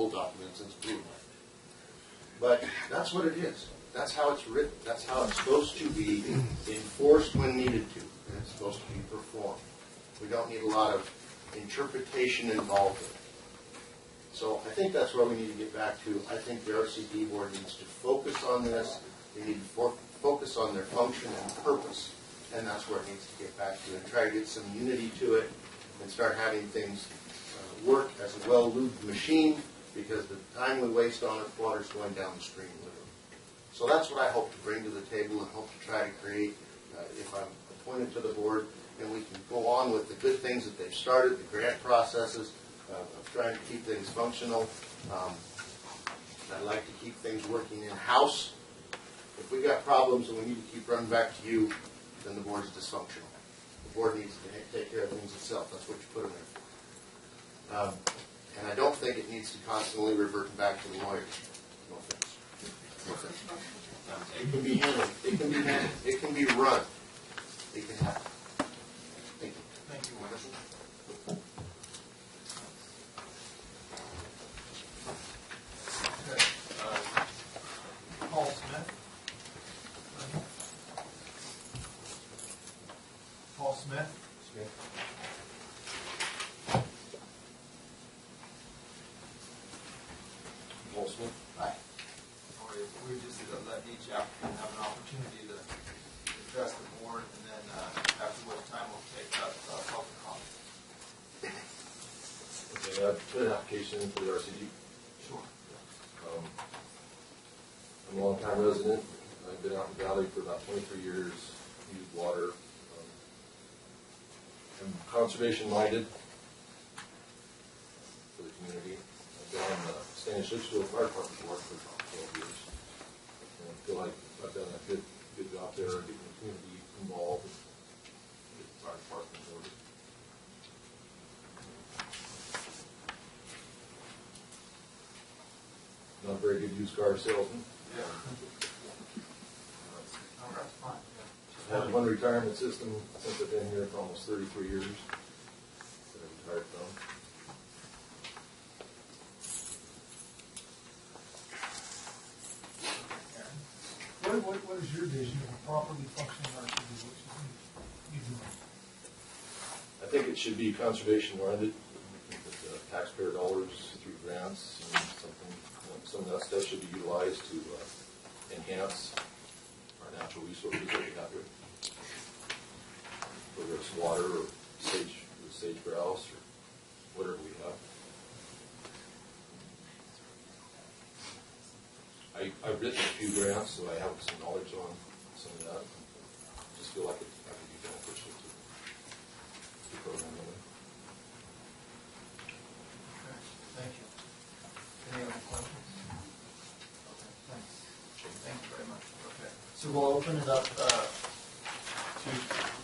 legal documents and streamlined. But that's what it is. That's how it's written. That's how it's supposed to be enforced when needed to, and it's supposed to be performed. We don't need a lot of interpretation involved in it. So I think that's where we need to get back to. I think the RCD board needs to focus on this. They need to focus on their function and purpose, and that's where it needs to get back to, and try to get some unity to it and start having things work as a well-lubed machine, because the time we waste on it, water's going down the stream literally. So that's what I hope to bring to the table and hope to try to create, if I'm appointed to the board, and we can go on with the good things that they've started, the grant processes, of trying to keep things functional. I'd like to keep things working in-house. If we got problems and we need to keep running back to you, then the board's dysfunctional. The board needs to take care of things itself. That's what you put them there for. And I don't think it needs to constantly revert back to the lawyers. No offense. No offense. It can be handled. It can be handled. It can be run. It can happen. Thank you. Thank you, Wonderful. Okay. Paul Smith. Paul Smith. Paul Smith. Hi. We just let each applicant have an opportunity to address the board, and then after which time we'll take up public comment. Okay, I've put an application in for the RCD. Sure. I'm a long-time resident. I've been out in the valley for about 23 years, used water. I'm conservation-minded for the community. I've been on the Standish Litchfield Fire Department board for about 12 years. And I feel like I've done a good job there, getting the community involved, and getting the fire department ordered. Not a very good used car salesman. Yeah. Oh, that's fine. I have one retirement system since I've been here for almost 33 years that I retired from. What is your vision of a properly functioning RCD? What you do? I think it should be conservation-oriented, with taxpayer dollars through grants and something. Some of that stuff should be utilized to enhance our natural resources that we have here, whether it's water or sage grouse or whatever we have. I've written a few grants, so I have some knowledge on some of that. I just feel like it could be beneficial to the program. Okay. Thank you. Any other questions? Okay, thanks. Thank you very much. Okay. So we'll open it up to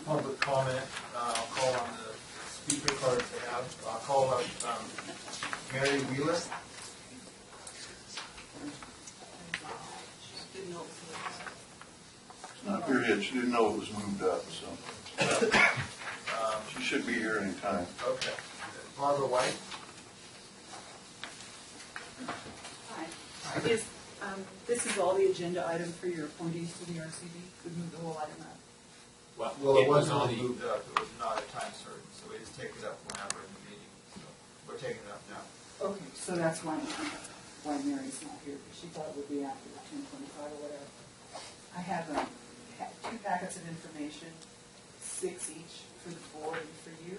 public comment. I'll call on the speaker cards they have. I'll call up Mary Wheeler. Not here yet. She didn't know it was moved up, so she should be here any time. Okay. Barbara White. Hi. This is all the agenda item for your appointees to the RCD. We moved the whole item up. Well, it wasn't moved up. It was not a time certain, so we just take it up whenever in the meeting. So we're taking it up now. Okay, so that's why Mary's not here, because she thought it would be after the 10:25 or whatever. I have 2 packets of information, 6 each for the board and for you.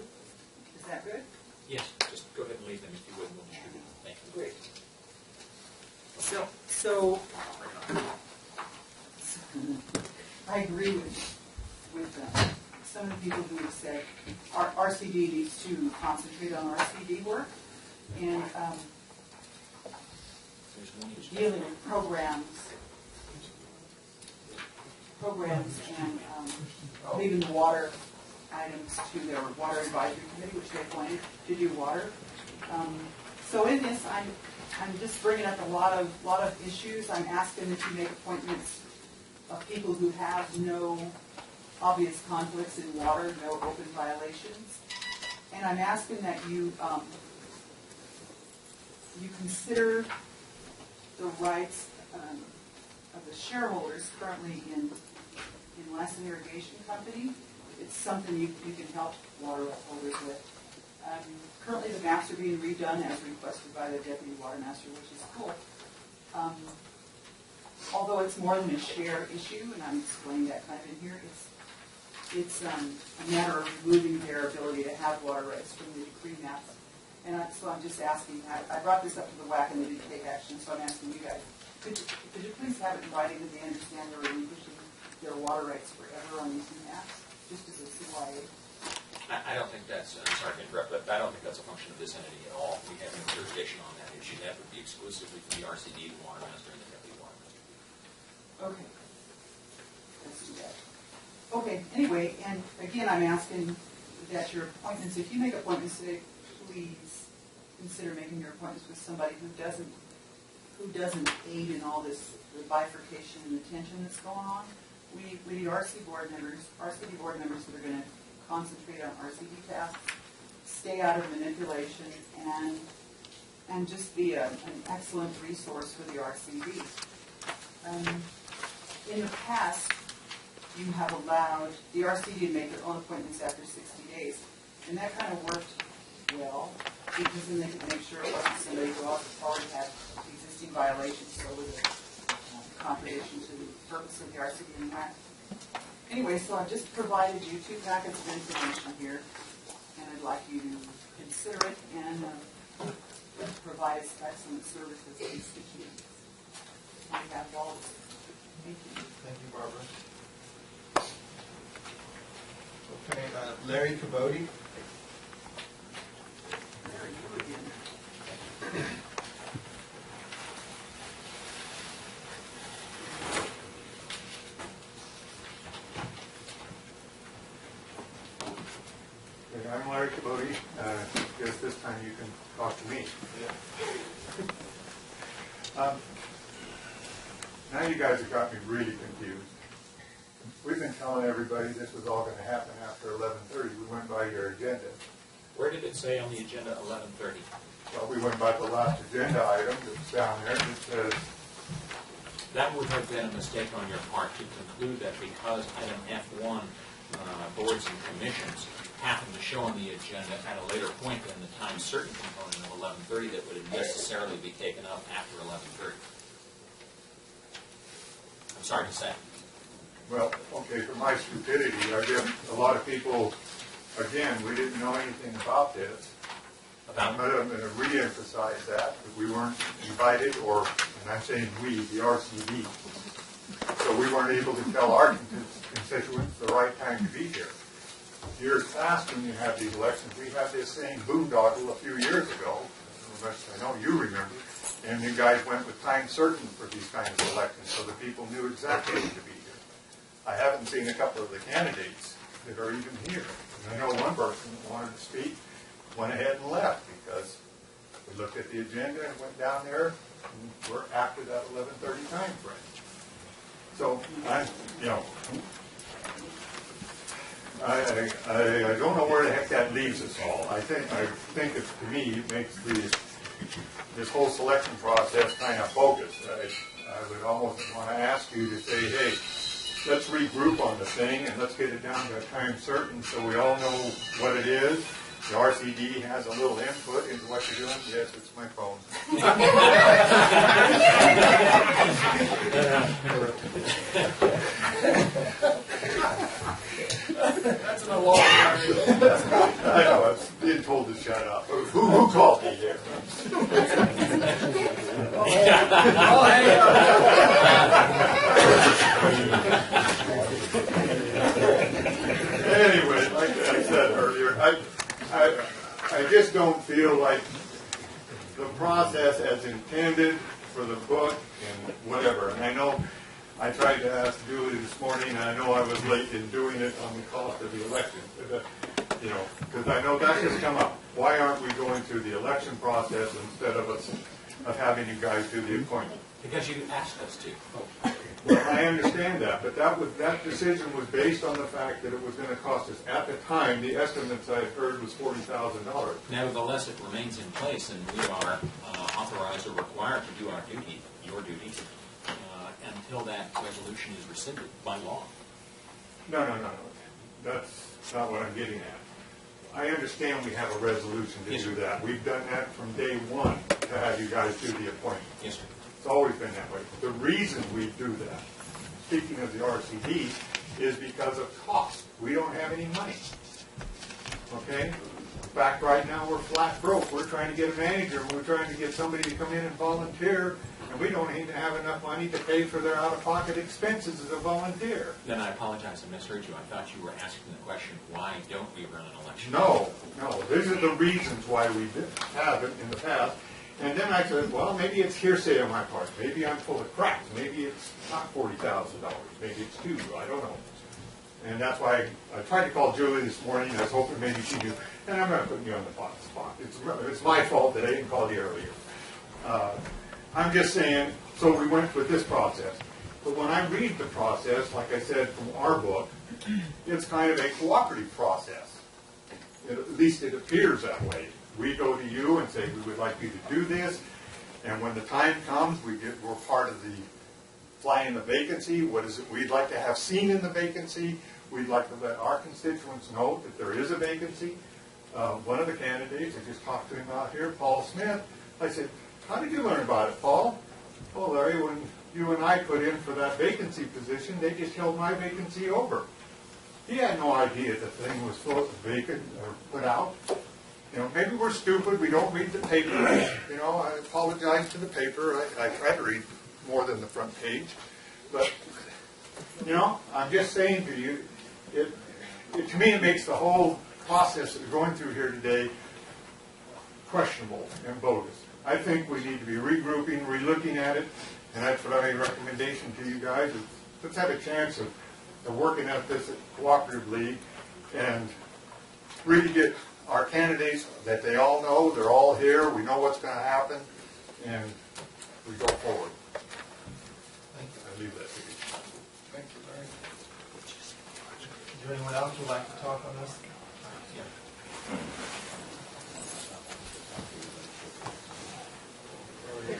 Is that good? Yes, just go ahead and leave them if you would, and we'll distribute them. Thank you. Great. So I agree with some of the people who have said our RCD needs to concentrate on RCD work and dealing with programs and leaving the water items to their water advisory committee, which they appointed to do water. So in this, I'm just bringing up a lot of issues. I'm asking that you make appointments of people who have no obvious conflicts in water, no open violations. And I'm asking that you you consider the rights of the shareholders currently in Lassen Irrigation Company. It's something you can help water holders with. Currently, the maps are being redone as requested by the Deputy Water Master, which is cool. Although it's more than a share issue, and I'm explaining that kind of in here, it's a matter of removing their ability to have water rights from the decree maps. And so I'm just asking, I brought this up to the WAC and they didn't take action, so I'm asking you guys, could you please have it in writing that they understand they're relinquishing their water rights forever on these new maps, just as a CYA? I don't think that's, I'm sorry to interrupt, but I don't think that's a function of this entity at all. We have no jurisdiction on that issue. That would be exclusively for the RCD, the Water Master, and the Deputy Water Master. Okay. Let's do that. Okay, anyway, and again, I'm asking that your appointments, if you make appointments today, please consider making your appointments with somebody who doesn't aid in all this, the bifurcation and the tension that's going on. We need RCD board members that are going to concentrate on RCD tasks, stay out of manipulation, and just be an excellent resource for the RCD. In the past, you have allowed the RCD to make their own appointments after 60 days, and that kind of worked well, because then they could make sure it wasn't somebody who already had existing violations, so it was a contradiction to the purpose of the RCD and WAC. Anyway, so I've just provided you 2 packets of information here, and I'd like you to consider it and provide excellent services to constituents. I have all of it. Thank you. Thank you, Barbara. Okay, Larry Caboti. There you again. Okay, I'm Larry Caboti. Guess this time you can talk to me. Now you guys have got me really confused. We've been telling everybody this was all going to happen after 11:30. We went by your agenda. Where did it say on the agenda 11:30? Well, we went by the last agenda item that's down there that says, That would have been a mistake on your part to conclude that because item F1, boards and commissions, happened to show on the agenda at a later point than the time certain component of 11:30 that would necessarily be taken up after 11:30. I'm sorry to say. well, okay, for my stupidity, I guess a lot of people, again, we didn't know anything about this. I'm going to re-emphasize that we weren't invited, or, and I'm saying we, the RCD, so we weren't able to tell our constituents the right time to be here. Years past, when you have these elections, we had this same boondoggle a few years ago, I know you remember, and you guys went with time certain for these kinds of elections, so the people knew exactly who to be here. I haven't seen a couple of the candidates that are even here. And I know one person that wanted to speak, went ahead and left because we looked at the agenda and went down there and we're after that 11:30 time frame. So I don't know where the heck that leaves us all. I think it, to me, makes this whole selection process kind of bogus. I would almost want to ask you to say, hey, let's regroup on the thing and let's get it down to a time certain so we all know what it is. The RCD has a little input into what you're doing. Yes, it's my phone. That's an alarm. I know, I was being told to shut up. Who called me here? Anyway, like I said earlier, I just don't feel like the process as intended for the book and whatever. And I know I tried to ask Julie this morning, and I know I was late in doing it on the cost of the election. But, because I know that has come up. Why aren't we going through the election process instead of having you guys do the appointment? Because you asked us to. Well, I understand that, but that decision was based on the fact that it was going to cost us, at the time, the estimates I heard was $40,000. Nevertheless, it remains in place, and we are authorized or required to do our duty, your duty, until that resolution is rescinded by law. No. That's not what I'm getting at. I understand we have a resolution to Yes, do sir. that. We've done that from day one to have you guys do the appointment. Yes, sir. It's always been that way. The reason we do that, speaking of the RCD, is because of cost. We don't have any money. Okay? In fact, right now, we're flat broke. We're trying to get a manager, and we're trying to get somebody to come in and volunteer, and we don't even have enough money to pay for their out-of-pocket expenses as a volunteer. Then I apologize, I misheard you. I thought you were asking the question, why don't we run an election? No. These are the reasons why we haven't in the past. And then I said, well, maybe it's hearsay on my part. Maybe I'm full of crap. Maybe it's not $40,000. Maybe it's $2. I don't know. And that's why I tried to call Julie this morning. I was hoping maybe she knew. And I'm not putting you on the spot. It's my fault that I didn't call you earlier. I'm just saying, so we went with this process. But when I read the process, like I said from our book, it's kind of a cooperative process. At least it appears that way. We go to you and say, we would like you to do this, and when the time comes, we're part of the fly in the vacancy. What is it we'd like to have seen in the vacancy? We'd like to let our constituents know that there is a vacancy. One of the candidates, I just talked to him out here, Paul Smith, I said, how did you learn about it, Paul? Oh, Larry, when you and I put in for that vacancy position, they just held my vacancy over. He had no idea the thing was vacant or put out. Maybe we're stupid, we don't read the paper. I apologize to the paper. I try to read more than the front page. But, I'm just saying to you, to me it makes the whole process that we're going through here today questionable and bogus. I think we need to be regrouping, relooking at it, and that's what my recommendation to you guys is, let's have a chance of working at this cooperatively and really get our candidates that they all know, they're all here, we know what's going to happen, and we go forward. Thank you. I leave that to you. Thank you, Larry. Is there anyone else who'd like to talk on this?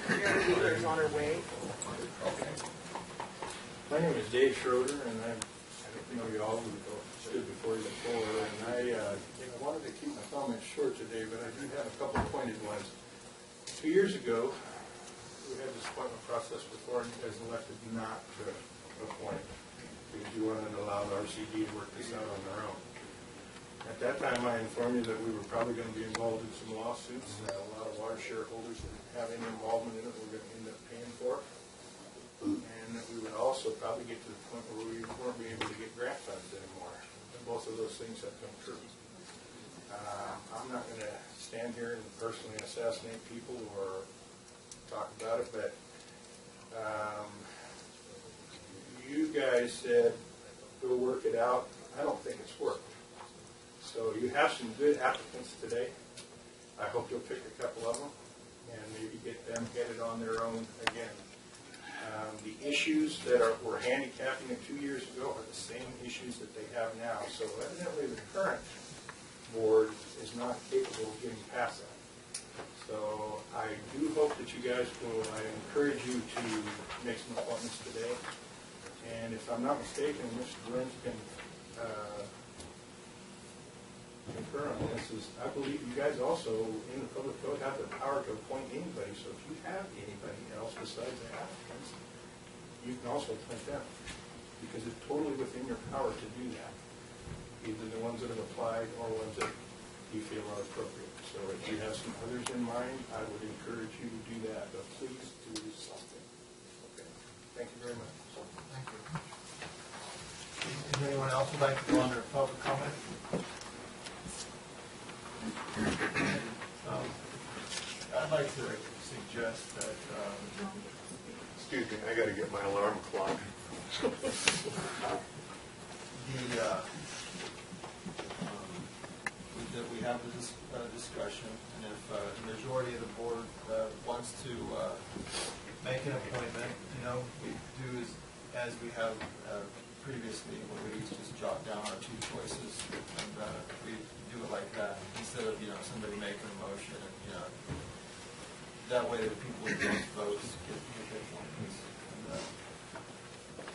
Your leader is on her way. Okay. My name is Dave Schroeder, and I know you all who stood before you before, and I wanted to keep my comments short today, but I do have a couple of pointed ones. 2 years ago, we had this appointment process before, and you guys elected not to appoint because you wanted to allow the RCD to work this out on their own. At that time, I informed you that we were probably going to be involved in some lawsuits, that a lot of water shareholders that have any involvement in it were going to end up paying for it, and that we would also probably get to the point where we weren't being able to get grant funds anymore. And both of those things have come true. I'm not going to stand here and personally assassinate people or talk about it, but you guys said, go work it out. I don't think it's worked. So you have some good applicants today. I hope you'll pick a couple of them and maybe get them headed on their own again. The issues that were handicapping it 2 years ago are the same issues that they have now. So evidently the current board is not capable of getting past that. So I do hope that you guys will, I encourage you to make some appointments today. And if I'm not mistaken, Mr. Burns can concur on this, is I believe you guys also, in the public code, have the power to appoint anybody. So if you have anybody else besides the applicants, you can also appoint them, because it's totally within your power to do that, either the ones that have applied or ones that you feel are appropriate. So if you have some others in mind, I would encourage you to do that, but please do something. Okay. Thank you very much. Thank you. Is there anyone else who'd like to go under public comment? I'd like to suggest that, Excuse me, I got to get my alarm clock. that we have this discussion, and if the majority of the board wants to make an appointment, we do is as we have previously, where we just jot down our two choices, and we do it like that, instead of, somebody making a motion, and, that way the people with those votes get their appointments.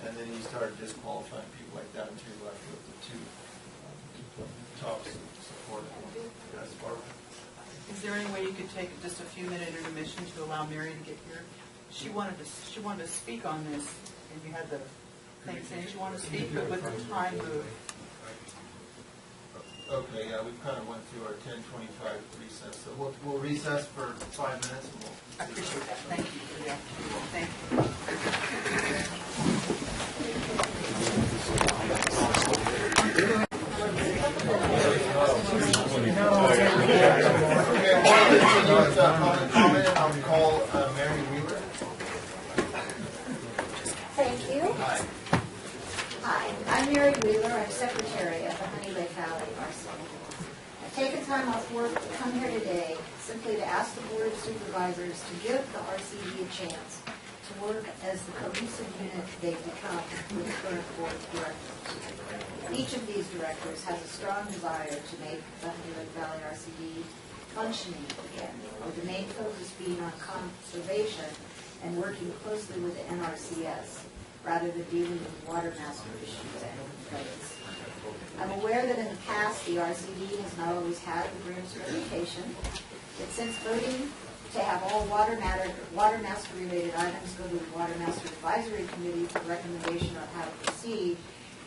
And then you start disqualifying people like that until you're left with the two tops supported. That's Barbara. Is there any way you could take just a few minute intermission to allow Mary to get here? She wanted to speak on this, and you had the thing saying she wanted to speak, but with the time move. Okay, yeah, we kind of went through our 10:25 recess, so we'll recess for 5 minutes, and we'll. I appreciate that. Thank you for the opportunity. Thank you. I'll call Mary Wheeler. Thank you. Hi. Hi, I'm Mary Wheeler. I'm secretary at the Honey Lake Valley RC. I've taken time off work to come here today simply to ask the Board of Supervisors to give the RCD a chance to work as the cohesive unit they've become with the current Board of Directors. Each of these directors has a strong desire to make the Honey Lake Valley RCD functioning again, with the main focus being on conservation and working closely with the NRCS, rather than dealing with water master issues and complaints. I'm aware that in the past, the RCD has not always had the group's reputation, but since voting to have all water master related items go to the Water Master Advisory Committee for recommendation on how to proceed,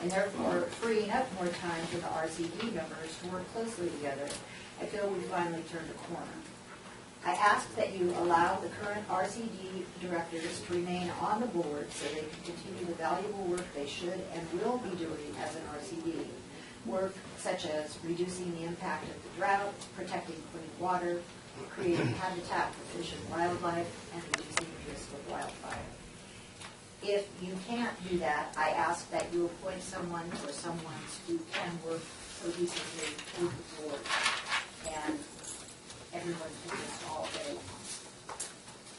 and therefore freeing up more time for the RCD members to work closely together, I feel we finally turned a corner. I ask that you allow the current RCD directors to remain on the board so they can continue the valuable work they should and will be doing as an RCD. Work such as reducing the impact of the drought, protecting clean water, creating habitat for fish and wildlife, and reducing the risk of wildfire. If you can't do that, I ask that you appoint someone or someones who can work cohesively with the board and everyone can just all day long.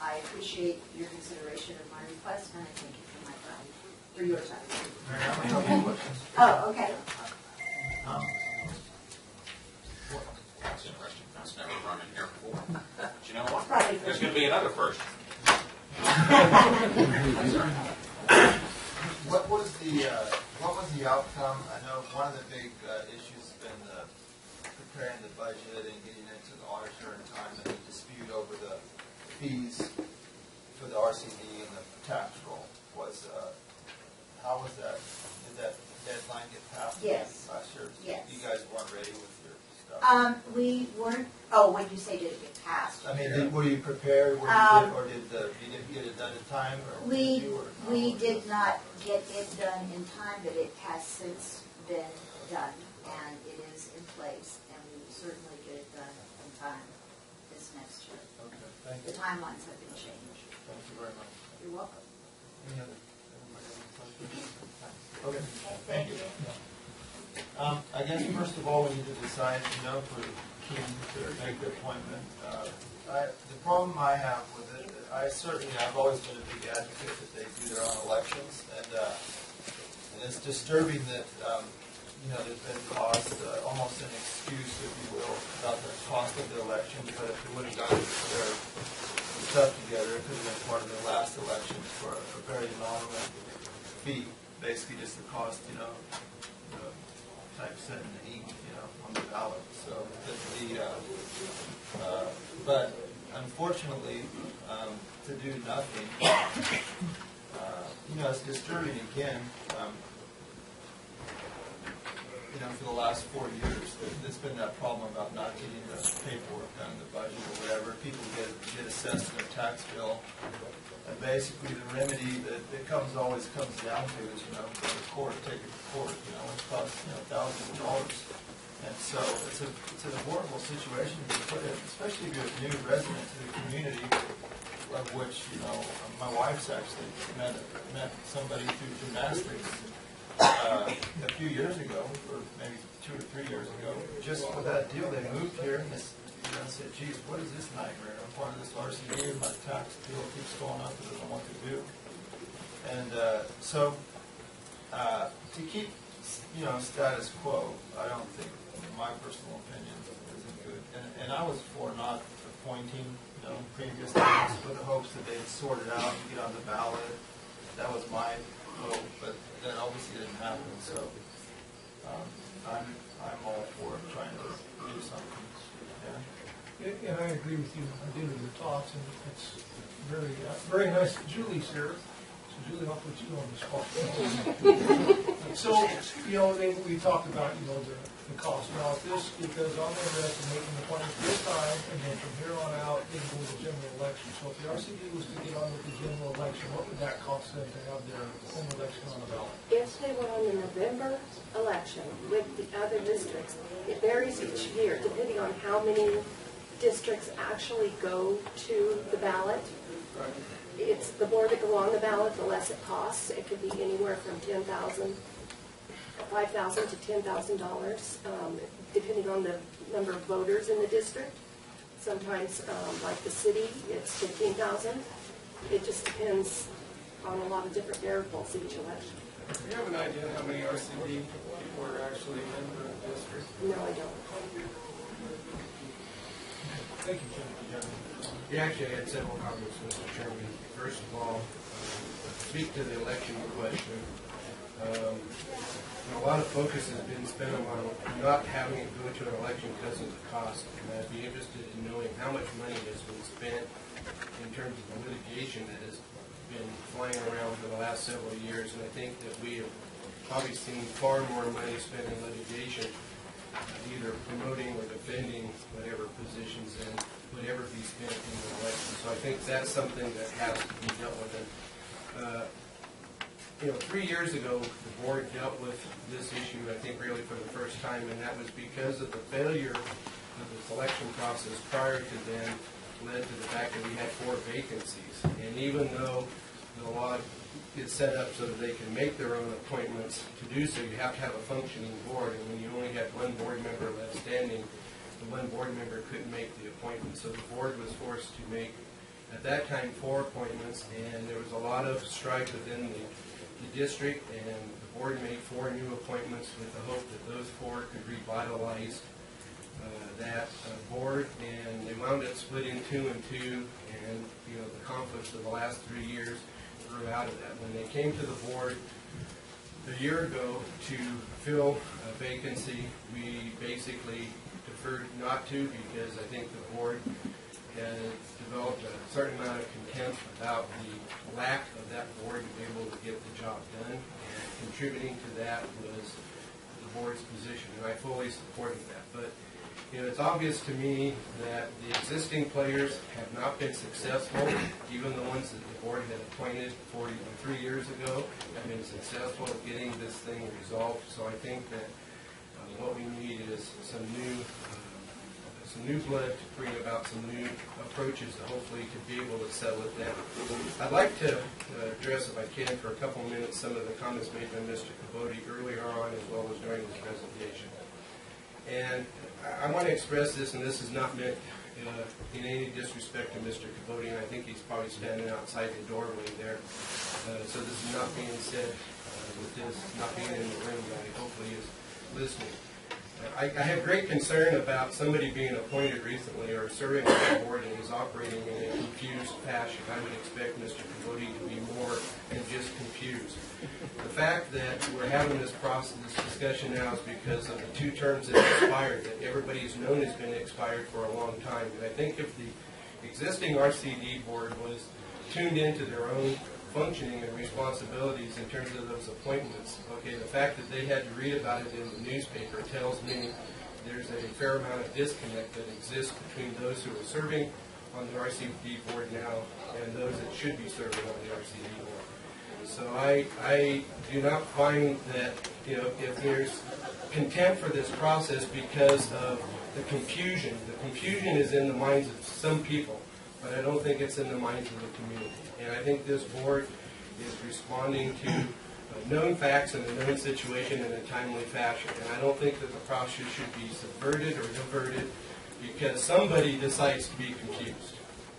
I appreciate your consideration of my request, and I thank you for my time, for your time. Oh, okay. That's interesting. That's never run in here before. But you know what? Probably There's going to be another first. What was the outcome? I know one of the big issues has been preparing the budget and getting into the auditor in time, and the dispute over the fees for the RCD and the tax roll was, how was that? Did that deadline get passed? Yes. Last year? Yes. You guys weren't ready with your stuff? We weren't, when you say did it get passed? I mean, were you prepared, or you didn't get it done in time? Or We did not get it done in time, but it has since been done, and it is in place, and we will certainly get it done in time this next year. Okay, thank The you. timelines have been changed. Thank you very much. You're welcome. Any other? Everybody have any questions? Okay. Okay, thank you. I guess first of all, we need to decide, for Kim to make the appointment. The problem I have with it, I've always been a big advocate that they do their own elections, and it's disturbing that, there's been caused almost an excuse, if you will, about the cost of the elections, but if they would have gotten their stuff together, it could have been part of the last elections for a very nominal fee, basically just the cost, typeset and the ink, on the ballot. So, but unfortunately, to do nothing, it's disturbing again. For the last 4 years, there's been that problem about not getting the paperwork done, the budget or whatever. People get assessed their tax bill, and basically the remedy that it always comes down to is, go to court, take it to court. It costs thousands of dollars, and so it's an horrible situation to be put in, especially if you're a new resident to the community, of which my wife's actually met somebody through gymnastics. A few years ago, or maybe 2 or 3 years ago, just with that deal, they moved here and said, geez, what is this nightmare? I'm part of this RCD and my tax bill keeps going up, I don't know what to do. And so to keep, status quo, I don't think, in my personal opinion, isn't good. And I was for not appointing, previous times with the hopes that they'd sort it out and get on the ballot. That was my hope, but that obviously didn't happen. So I'm all for trying to do something. Yeah. And I agree with you. I do with your thoughts, and it's very, very nice that Julie's here. So Julie, I'll put you on the spot. So, then we talked about, the cost. Now, if this, because I'm interested in making the plans this time, and then from here on out, getting to the general election. So if the RCD was to get on with the general election, what would that cost them to have their home election on the ballot? If they went on the November election with the other districts, it varies each year depending on how many districts actually go to the ballot. It's the more that go on the ballot, the less it costs. It could be anywhere from $5,000 to $10,000, depending on the number of voters in the district. Sometimes, like the city, it's $15,000. It just depends on a lot of different variables each election. Do you have an idea how many RCD people are actually in the district? No, I don't. Thank you, Jim. Yeah, actually, I had several comments, Mr. Chairman. First of all, speak to the election question. A lot of focus has been spent on not having it go to an election because of the cost. And I'd be interested in knowing how much money has been spent in terms of the litigation that has been flying around for the last several years. And I think that we have probably seen far more money spent in litigation, either promoting or defending whatever positions and whatever be spent in the election. So I think that's something that has to be dealt with. And, 3 years ago, the board dealt with this issue, I think, really for the first time, and that was because of the failure of the selection process prior to then led to the fact that we had 4 vacancies. And even though the law is set up so that they can make their own appointments, to do so you have to have a functioning board, and when you only had one board member left standing, the one board member couldn't make the appointment. So the board was forced to make, at that time, 4 appointments, and there was a lot of strife within the district, and the board made 4 new appointments with the hope that those 4 could revitalize that board, and they wound up splitting 2 and 2, and the conflicts of the last 3 years grew out of that. When they came to the board a year ago to fill a vacancy, we basically deferred not to, because I think the board has developed a certain amount of contempt about the lack of that board to be able to get the job done, and contributing to that was the board's position, and I fully supported that. But it's obvious to me that the existing players have not been successful. Even the ones that the board had appointed 3 years ago have been successful at getting this thing resolved. So I think that what we need is some new blood to bring about some new approaches to hopefully to be able to settle it down. I'd like to address, if I can, for a couple of minutes, some of the comments made by Mr. Caboti earlier on as well as during his presentation. And I want to express this, and this is not meant in any disrespect to Mr. Caboti, and I think he's probably standing outside the doorway there. So this is not being said with this not being in the room, but hopefully is listening. I have great concern about somebody being appointed recently or serving on the board and is operating in a confused fashion. I would expect Mr. Caboti to be more than just confused. The fact that we're having this discussion now is because of the 2 terms that expired, that everybody's known has been expired for a long time. And I think if the existing RCD board was tuned into their own functioning and responsibilities in terms of those appointments, okay, the fact that they had to read about it in the newspaper tells me there's a fair amount of disconnect that exists between those who are serving on the RCD board now and those that should be serving on the RCD board. So I do not find that, if there's contempt for this process because of the confusion is in the minds of some people, but I don't think it's in the minds of the community. And I think this board is responding to known facts in a known situation in a timely fashion. And I don't think that the process should be subverted or diverted because somebody decides to be confused.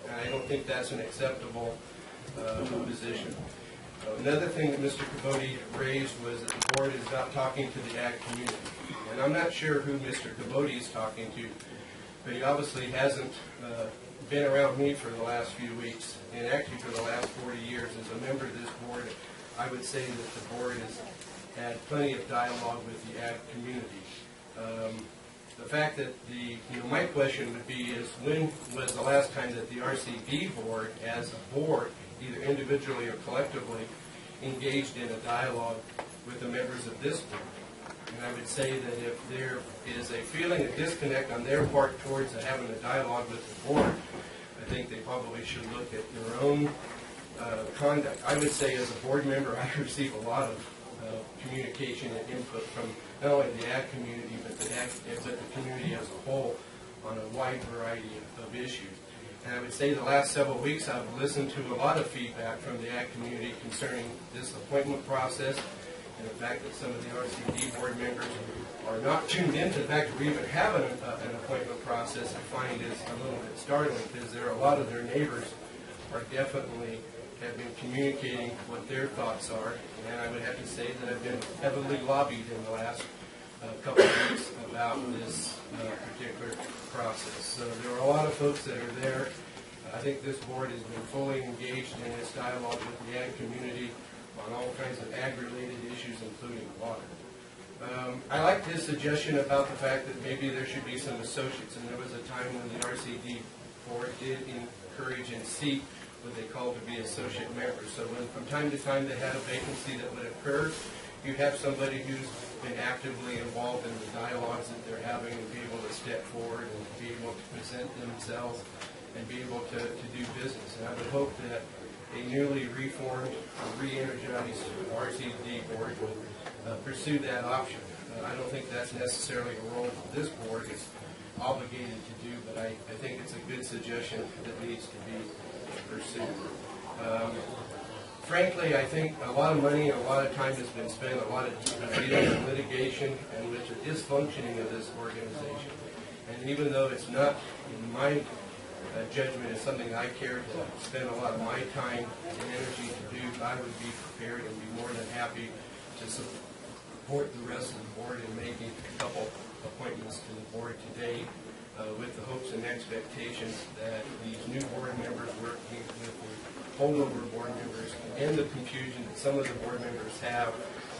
And I don't think that's an acceptable position. Another thing that Mr. Caboti raised was that the board is not talking to the ag community. And I'm not sure who Mr. Caboti is talking to, but he obviously hasn't been around me for the last few weeks, and actually for the last 40 years as a member of this board. I would say that the board has had plenty of dialogue with the ag community. The fact that my question would be is, when was the last time that the RCD board, as a board, either individually or collectively, engaged in a dialogue with the members of this board? And I would say that if there is a feeling of disconnect on their part towards having a dialogue with the board, I think they probably should look at their own conduct. I would say as a board member, I receive a lot of communication and input from not only the ag community, but the community as a whole on a wide variety of issues. And I would say the last several weeks I've listened to a lot of feedback from the ag community concerning this appointment process, and the fact that some of the RCD board members are not tuned into the fact that we even have an appointment process. I find is a little bit startling, because there are a lot of their neighbors are definitely have been communicating what their thoughts are, and I would have to say that I've been heavily lobbied in the last couple of weeks about this particular process. So there are a lot of folks that are there. I think this board has been fully engaged in its dialogue with the ag community on all kinds of ag-related issues, including water. I like his suggestion about the fact that maybe there should be some associates, and there was a time when the RCD board did encourage and seek what they call to be associate members. So when from time to time they had a vacancy that would occur, you have somebody who's been actively involved in the dialogues that they're having and be able to step forward and be able to present themselves and be able to do business. And I would hope that a newly reformed, re-energized RCD board would pursue that option. I don't think that's necessarily a role that this board is obligated to do, but I think it's a good suggestion that needs to be pursued. Frankly, I think a lot of money and a lot of time has been spent, a lot of dealing with litigation and with the dysfunctioning of this organization. And even though it's not, in my judgment, is something I care to spend a lot of my time and energy to do, I would be prepared and be more than happy to support the rest of the board in making a couple appointments to the board today, with the hopes and expectations that these new board members working with the holdover board members and the confusion that some of the board members have,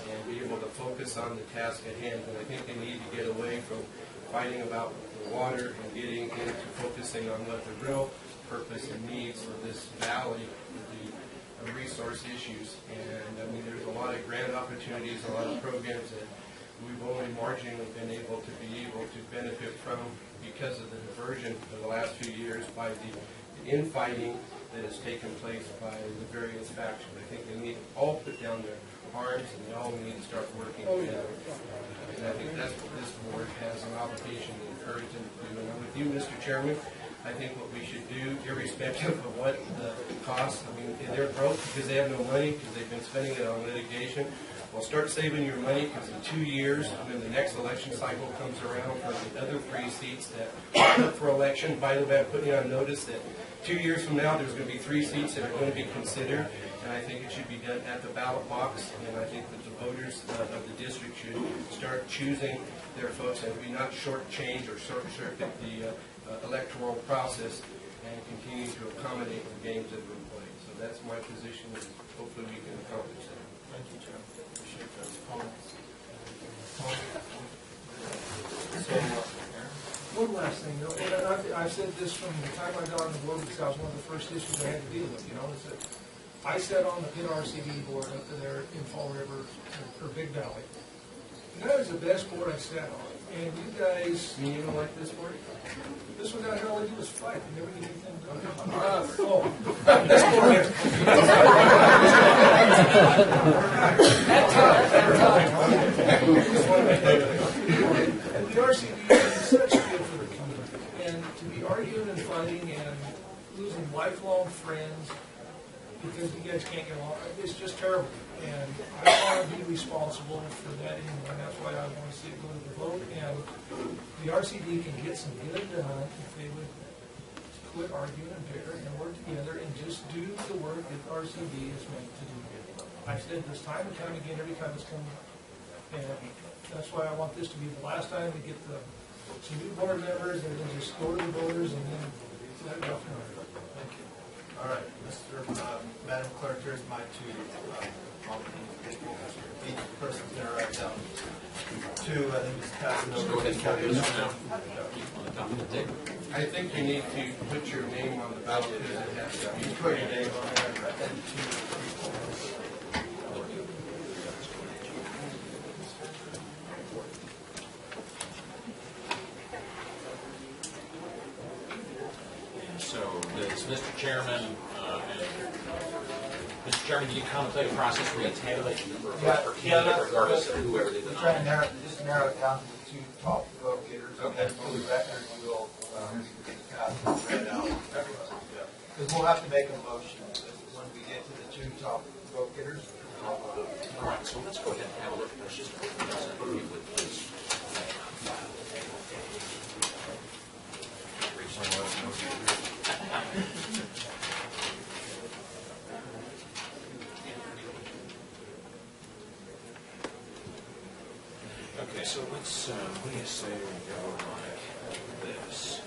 and be able to focus on the task at hand. And I think they need to get away from fighting about the water and getting into focusing on what the real purpose and needs of this valley, the resource issues. And I mean, there's a lot of grant opportunities, a lot of programs that we've only marginally been able to benefit from because of the diversion of the last few years by the infighting that has taken place by the various factions. I think they need to all put down their arms, and they all need to start working together. And I think that's what this board has an obligation to encourage them to do. And I'm with you, Mr. Chairman. I think what we should do, irrespective of what the cost, I mean, they're broke because they have no money, because they've been spending it on litigation. Well, start saving your money, because in 2 years, when the next election cycle comes around for the other 3 seats that are up for election, by the way, I'm putting on notice that 2 years from now, there's going to be 3 seats that are going to be considered, and I think it should be done at the ballot box, and I think that the voters of the district should start choosing their folks and be not shortchange or short-circuit the electoral process and continue to accommodate the games that have been played. So that's my position, and hopefully we can accomplish that. Thank you, Jim. Appreciate those comments. One last thing, though, and I've said this from the time I got on the board, because that was one of the first issues I had to deal with, is that I sat on the Pitt RCD board up there in Fall River, or Big Valley. And that was the best board I sat on. And you guys... You don't like this board? This one down here, all they do is fight. They never get anything done. This board is... And the RCD is such good for the community. And to be arguing and fighting and losing lifelong friends because you guys can't get along, it's just terrible. And I want to be responsible for that anyway. And that's why I want to see it go to the vote. And the RCD can get some good done if they would quit arguing and bickering and work together and just do the work that RCD is meant to do. I've said this time and time again, every time it's coming up. And that's why I want this to be the last time to get some new board members and then just go to the voters and then let it go from there. Thank you. All right, Madam Clerk, here's my two, each person's gonna write down two, and then just pass it over. Go ahead and count those now. On the top of the table. I think you need to put your name on the ballot because it has to be. You put your name on there, and 2, 3, 4. And so, does Mr. Chairman, Mr. Chairman, do you contemplate a process where you tabulate the number of votes per candidate regardless of whoever did the We're trying to nomination? just narrow it down to the two top vote getters. Okay. And for the record, we'll, pass this right out. Because we'll have to make a motion when we get to the two top vote getters. All right, so let's go ahead and have a look at those just a quick minute, if you would, please. Okay, so let's, what do you say we go like this?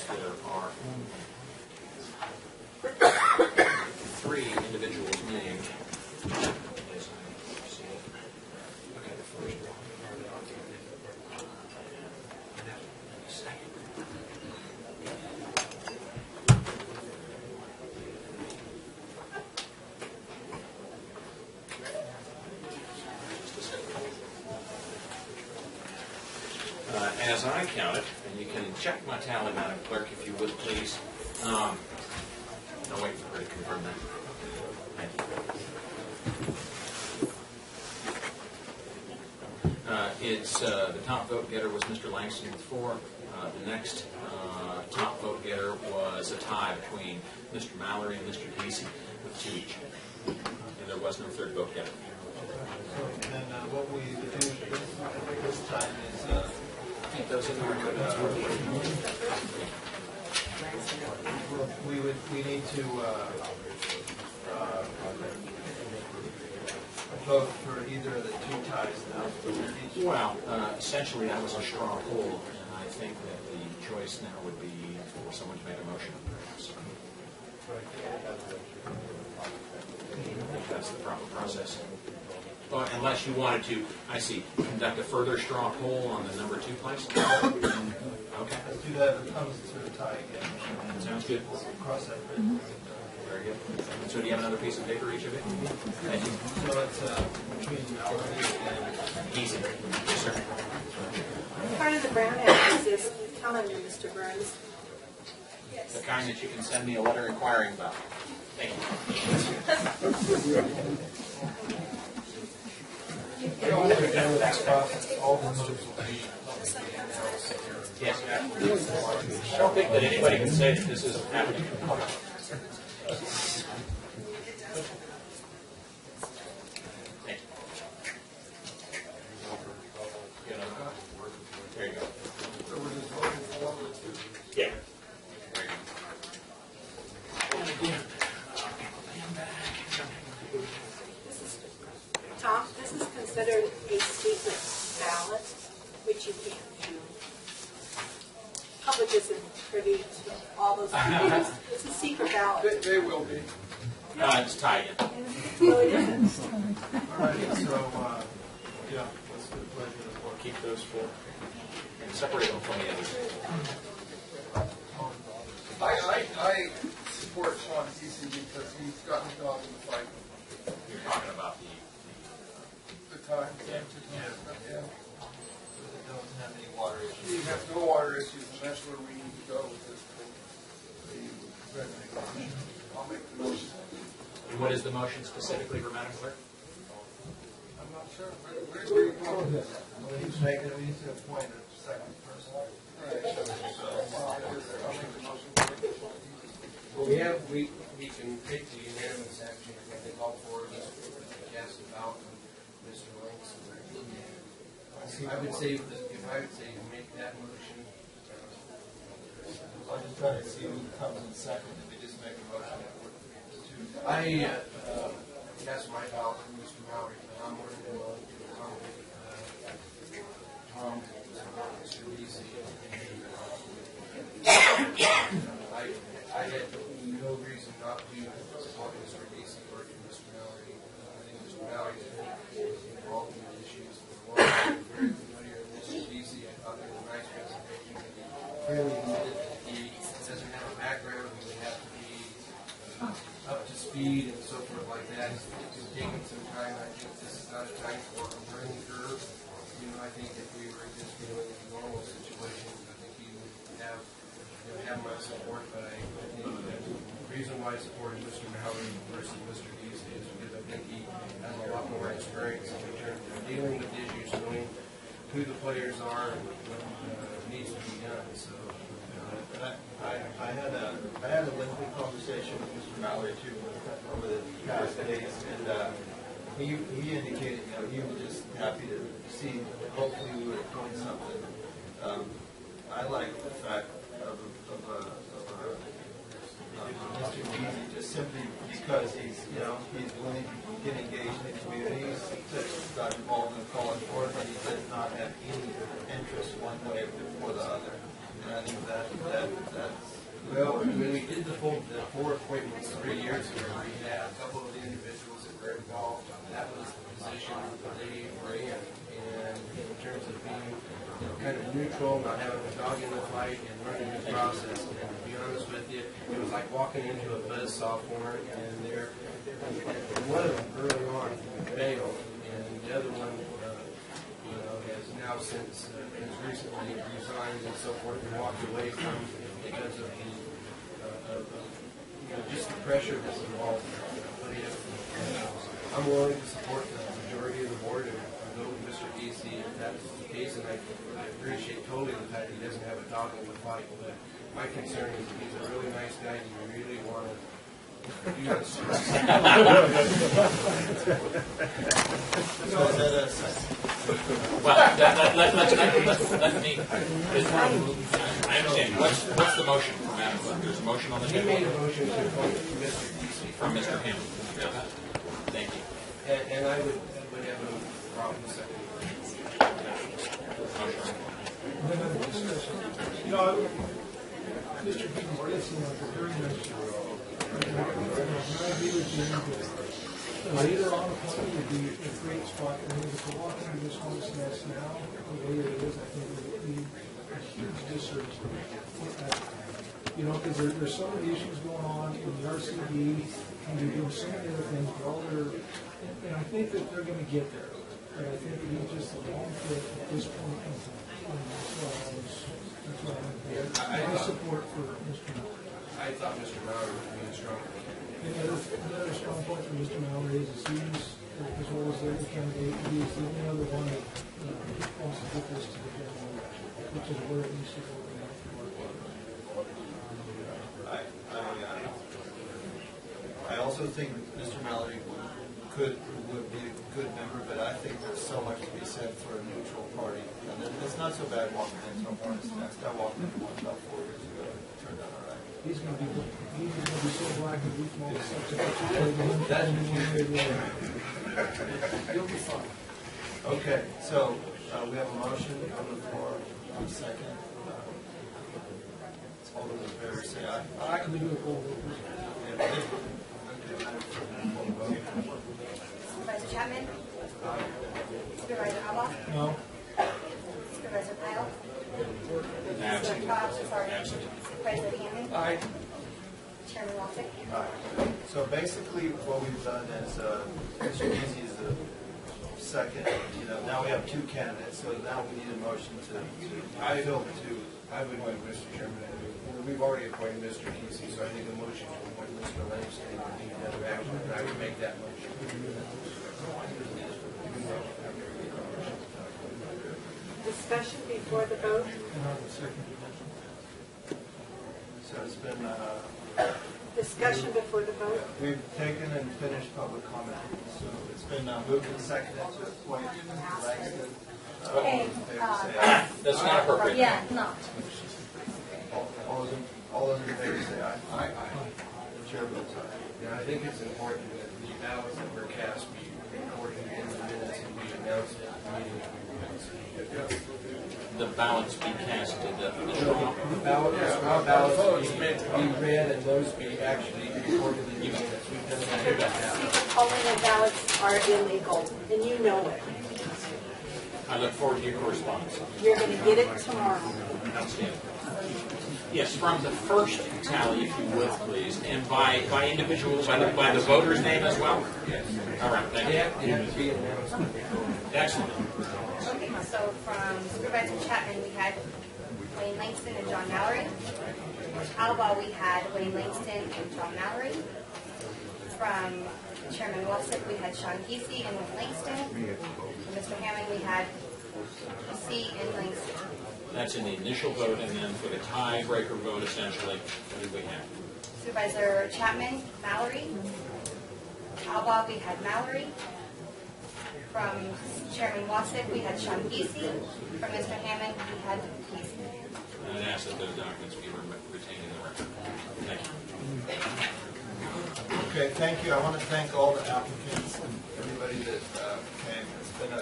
There are three individuals named. As I see it. Okay, the first one. Second. Just a second. As I count it, and you can check my tally, Madam Clerk, if you would, please. No, wait for her to confirm that. Thank you. The top vote getter was Mr. Langston with 4. The next top vote getter was a tie between Mr. Mallory and Mr. Casey with 2 each. And there was no third vote getter. And then what we do this time is, Keep those in your we need to vote for either of the two ties now. Well, essentially, that was a straw poll, and I think that the choice now would be for someone to make a motion. So, I think that's the proper process. Well, unless you wanted to, I see, conduct a further straw poll on the number 2 place? Okay. Let's do that if it comes to a tie again. Sounds good. Cross that bridge. Very good. So do you have another piece of paper, each of it? Thank you. So it's between Mallory and Easy. Yes, sir. Part of the Brown Act is calendar, Mr. Burns. The kind that you can send me a letter inquiring about. Thank you. Yes. I don't think that anybody can say that this isn't happening. Thank you. There you go. Yeah. Tom, this is considered a secret ballot, which you can't do. Public isn't privy to all those things. It's a secret ballot. They will be. It's tied in. No, it isn't. all right, so, yeah, what's the pleasure of the board? Keep those 4. And separate them from the others. I support Sean Casey because he's got the dog in the fight. You're talking about The time. Yeah. Yeah. We don't have any water issues. He has no water issues, and that's where we need to go with this thing. I'll make the motion. What is the motion specifically for Madam Clerk? I'm not sure. Where's the going? We need to appoint a second person. Well, we can take the unanimous action. I think all 4 of us cast it out on Mr. Langston. I would say, if I would say make that motion. I'll just trying to see who comes in second, if they just make a motion. I that's my fault, Mr. Mallory, but I'm working on Tom, Mr. Lisi. I had no reason not to support Mr. Lisi or Mr. Mallory. I think Mr. Mallory is involved in the issues. Very familiar with Mr. Lisi. I thought it was a nice presentation. Really needed. He doesn't have a background. He would have to be up to speed and so forth like that. It's taking some time. I think this is not a time for a learning curve. You know, I think if we were just dealing with normal situations, I think he would have my support. But I think that the reason why I supported Mr. Mallory versus Mr. Deese is because I think he has a lot more experience in terms of dealing with issues, knowing who the players are and what needs to be done. So. I had a lengthy conversation with Mr. Mallory too over the past days, and he indicated, he was just happy to see. Hopefully, we would appoint something. I like the fact of Mr. Deasy just simply because he's willing to get engaged in the communities, got involved in calling for it, but he does not have any interest one way or the other. And I think that's well, when we did the 4 appointments 3 years ago, we had a couple of the individuals that were involved. That was the position that they were in. And in terms of being kind of neutral, not having a dog in the fight, and learning the process. And to be honest with you, it was like walking into a buzzsaw horn, and one of them early on failed, and the other one has now since has recently resigned and so forth and walked away from because of the just the pressure that's involved. But I'm willing to support the majority of the board and go with Mr. Deasy if that's the case, and I appreciate totally the fact that he doesn't have a dog in the fight. But my concern is he's a really nice guy, and you really want to. Well, let me, I understand. What's the motion from Madam Clerk? There's a motion on the table. He made a motion to appoint Mr. Deasy. From Mr. Hammond. Thank you. And I would have no problem seconding. Mr. Higgins did seem like a very nice job. I agree with you that later on appointment would be a great spot for me to walk into this homeless nest now, the way it is, I think it would be a huge disservice. Because there's so many issues going on in the RCD, and they're doing so many other things, but all and I think that they're going to get there. But I think it is just a long fit at this point in time. That's what I support for Mr. Mallory. I thought Mr. Mallory was being strong. Another strong point for Mr. Mallory is he's, as well as the other candidate, he's the only other one that wants to get this to the general election, which is where it needs to go. I also think Mr. Mallory would be a good member, but I think there's so much to be said for a neutral party. And it's not so bad walking into a hornet's nest. I walked into one about 4 years ago. It turned out all right. He's going to be so black and we can all accept it. You'll be fine. Okay, so we have a motion on the floor. A second. All those in favor say aye. I can do it all. Supervisor Chapman? Supervisor Abba? No. Supervisor Pyle? Absent. Sorry. President Hammond? Aye. Chairman Lassen? So basically, what we've done is, Mr. Deasy is the second. Now we have 2 candidates, so now we need a motion to fill the 2. I would like, Mr. Chairman, we've already appointed Mr. Deasy, so I think a motion to appoint Mr. Langston would be another action, and I would make that motion. Discussion before the vote. So it's been, Discussion before the vote. we've taken and finished public comment. So it's been moved and seconded to appoint Langston. All those in favor say aye. That's not appropriate. Yeah, not. All those in favor say aye. Aye. Chair votes aye. Now, I think it's important that the ballots that were cast be recorded in the minutes and be announced at the meeting. The ballots be casted, the draw. Ballots be read and those be actually recorded in the minutes. We've done that in the past. Secret polling and ballots are illegal, and you know it. I look forward to your correspondence. You're going to get it tomorrow. Outstanding. Yes, from the first tally, if you would, please, and by individuals, by the voter's name as well? Yes. All right, thank you. They have to be announced. Excellent. Okay, so from Supervisor Chapman, we had Wayne Langston and John Mallory. Alba, we had Wayne Langston and John Mallory. From Chairman Wilson, we had Sean Giese and Wayne Langston. From Mr. Hammond, we had Giese and Langston. That's in the initial vote, and then for the tiebreaker vote, essentially, what did we have? Supervisor Chapman, Mallory. Alba, we had Mallory. From Chairman Wasik, we had Sean Giese. From Mr. Hammond, we had Giese. And I'd ask that those documents be retained in the record. Thank you. Okay, thank you. I want to thank all the applicants and everybody that came. It's been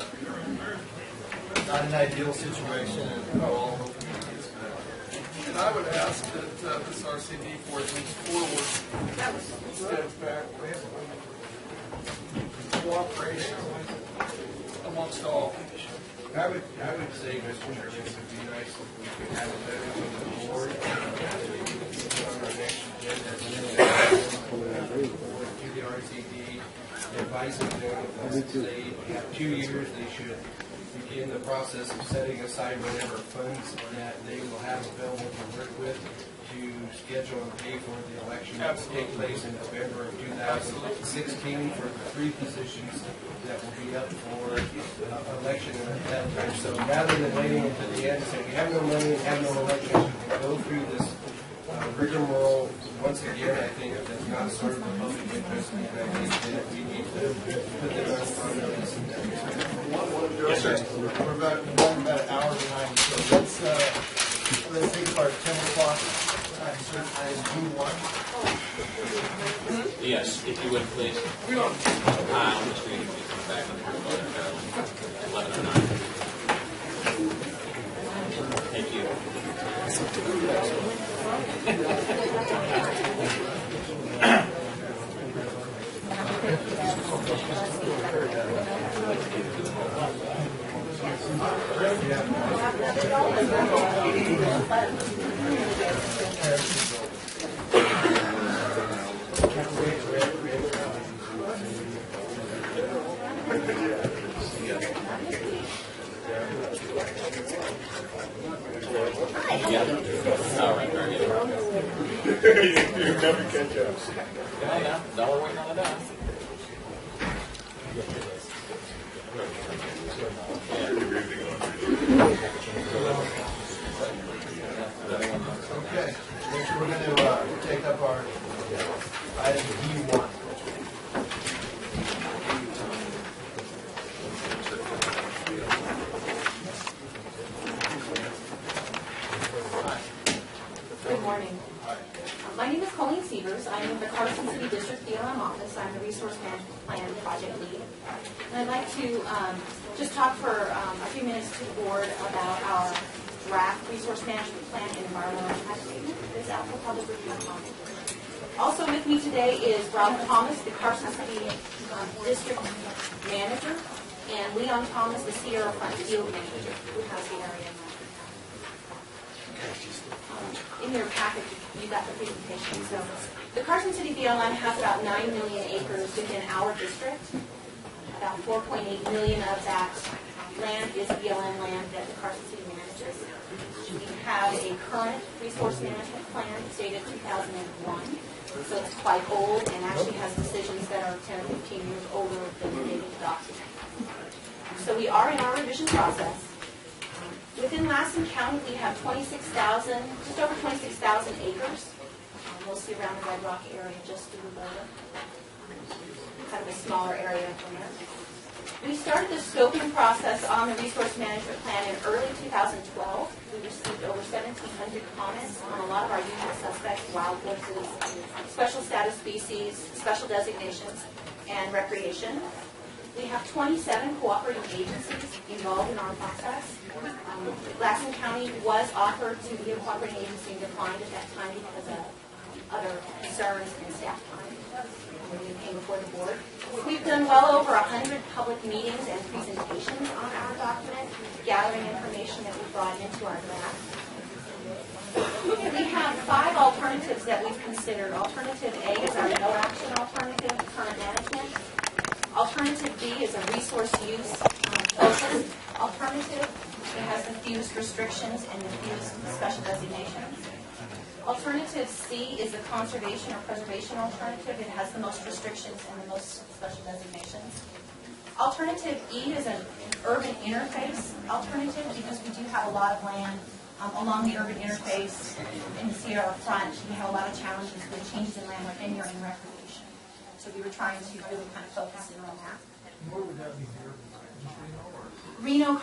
not an ideal situation, and we're all hoping it gets better. And I would ask that this RCD board moves forward instead of backward. Cooperation amongst all. I would say, Mr. Chairman, it would be nice if we could have a better on the board. On our next agenda, to the RCD, advising them that they have 2 years, they should begin the process of setting aside whatever funds that they will have available to work with to schedule and pay for the election that will take place in November of 2016 for the 3 positions that will be up for election at that time. So rather than waiting until the end and saying we have no money and have no election, we can go through this rigmarole once again. I think that's not sort of the public interest, and I think that we need to put them on notice in that respect. Yes, sir. We're about an hour behind, so let's take about 10 o'clock. Yes, if you would, please. On the screen, if you come back on 11:09. Thank you. Yeah. All right, very good. You never catch up. Yeah, yeah. Dollar waiting on the dime. Okay, next we're going to take up our item D1. Good morning. My name is Colleen Sievers. I'm in the Carson City District DLM office. I'm the Resource Management Plan Project Lead. And I'd like to just talk for a few minutes to the board about our draft Resource Management Plan and Environmental Impact Statement that is out for public review and comment. Also with me today is Rob Thomas, the Carson City District Manager, and Leon Thomas, the Sierra Front Field Manager, who has the area in your package, you got the presentation. So the Carson City BLM has about 9 million acres within our district. About 4.8 million of that land is BLM land that the Carson City manages. We have a current resource management plan dated 2001. So it's quite old and actually has decisions that are 10 or 15 years older than the date of the document. So we are in our revision process. Within Lassen County, we have 26,000, just over 26,000 acres, mostly around the Red Rock area, just to the border. Kind of a smaller area from there. We started the scoping process on the resource management plan in early 2012. We received over 1,700 comments on a lot of our usual suspects wild horses, special status species, special designations, and recreation. We have 27 cooperating agencies involved in our process. Lassen County was offered to be a cooperating agency and declined at that time because of other concerns and staff time when we came before the board. We've done well over 100 public meetings and presentations on our document, gathering information that we brought into our draft. We have 5 alternatives that we've considered. Alternative A is our no-action alternative, current management. Alternative B is a resource use focused alternative. It has infused restrictions and infused special designations. Alternative C is a conservation or preservation alternative. It has the most restrictions and the most special designations. Alternative E is an urban interface alternative because we do have a lot of land along the urban interface in the Sierra front. We have a lot of challenges with changes in land like vineyard and recreation. So we were trying to really kind of focus in on that. Where would that be here? Reno